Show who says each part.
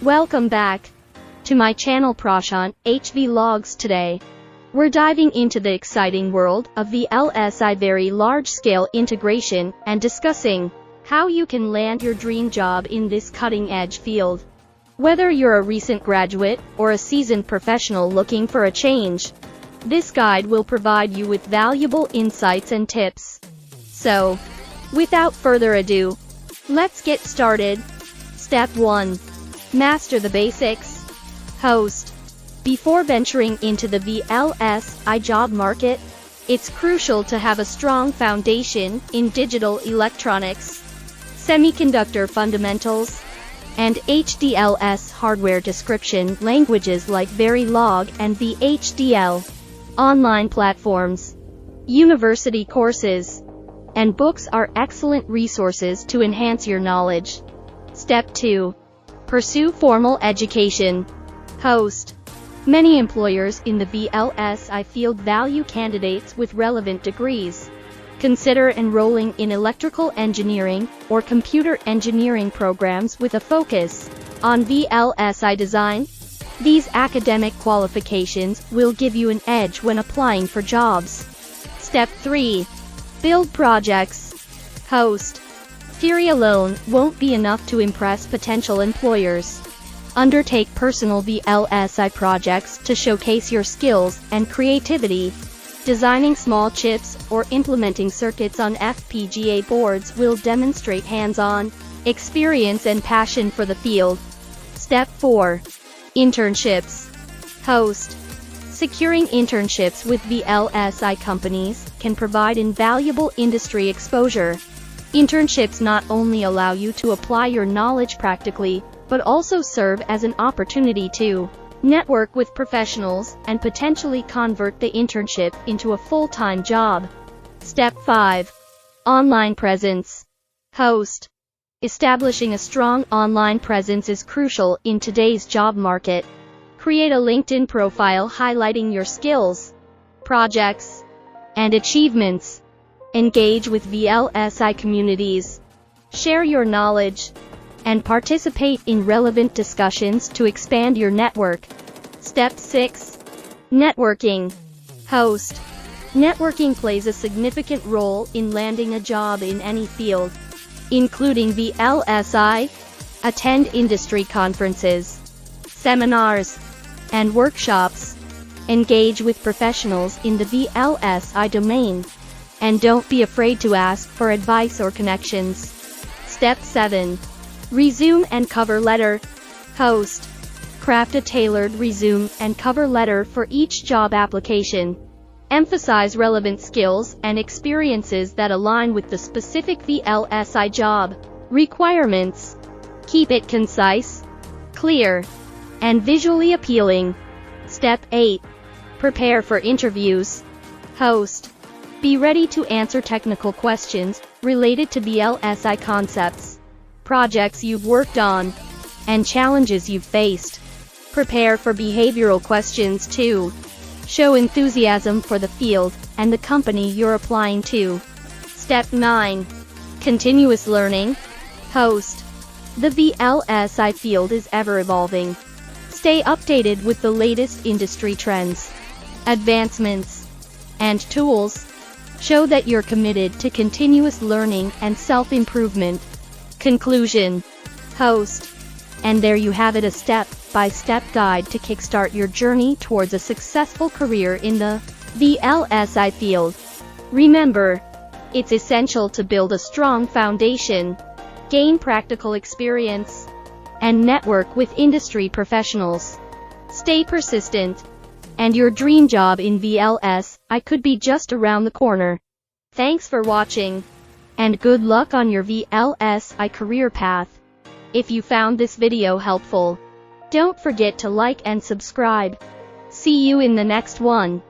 Speaker 1: Welcome back to my channel Prashant HV Logs. Today, we're diving into the exciting world of VLSI very large-scale integration and discussing how you can land your dream job in this cutting-edge field. Whether you're a recent graduate or a seasoned professional looking for a change, this guide will provide you with valuable insights and tips. So, without further ado, let's get started. Step 1. Master the basics. Host. Before venturing into the VLSI job market, it's crucial to have a strong foundation in digital electronics, semiconductor fundamentals, and HDLS hardware description languages like Verilog and VHDL. Online platforms, university courses, and books are excellent resources to enhance your knowledge. Step 2. Pursue formal education. Host. Many employers in the VLSI field value candidates with relevant degrees. Consider enrolling in electrical engineering or computer engineering programs with a focus on VLSI design. These academic qualifications will give you an edge when applying for jobs. Step 3. Build projects. Host. Theory alone won't be enough to impress potential employers. Undertake personal VLSI projects to showcase your skills and creativity. Designing small chips or implementing circuits on FPGA boards will demonstrate hands-on experience and passion for the field. Step 4. Internships. Host. Securing internships with VLSI companies can provide invaluable industry exposure. Internships not only allow you to apply your knowledge practically, but also serve as an opportunity to network with professionals and potentially convert the internship into a full-time job. Step 5. Online presence. Host. Establishing a strong online presence is crucial in today's job market. Create a LinkedIn profile highlighting your skills, projects, and achievements. Engage with VLSI communities. Share your knowledge and participate in relevant discussions to expand your network. Step 6. Networking. Host. Networking plays a significant role in landing a job in any field, including VLSI. Attend industry conferences, seminars, and workshops. Engage with professionals in the VLSI domain. And don't be afraid to ask for advice or connections. Step 7. Resume and cover letter. Host. Craft a tailored resume and cover letter for each job application. Emphasize relevant skills and experiences that align with the specific VLSI job requirements. Keep it concise, clear, and visually appealing. Step 8. Prepare for interviews. Host. Be ready to answer technical questions related to VLSI concepts, projects you've worked on, and challenges you've faced. Prepare for behavioral questions too. Show enthusiasm for the field and the company you're applying to. Step 9. Continuous learning. Host. The VLSI field is ever evolving. Stay updated with the latest industry trends, advancements, and tools. Show that you're committed to continuous learning and self-improvement. Conclusion. Host. And there you have it, a step-by-step guide to kickstart your journey towards a successful career in the VLSI field. Remember, it's essential to build a strong foundation, gain practical experience, and network with industry professionals. Stay persistent, and your dream job in VLSI could be just around the corner. Thanks for watching, and good luck on your VLSI career path. If you found this video helpful, don't forget to like and subscribe. See you in the next one.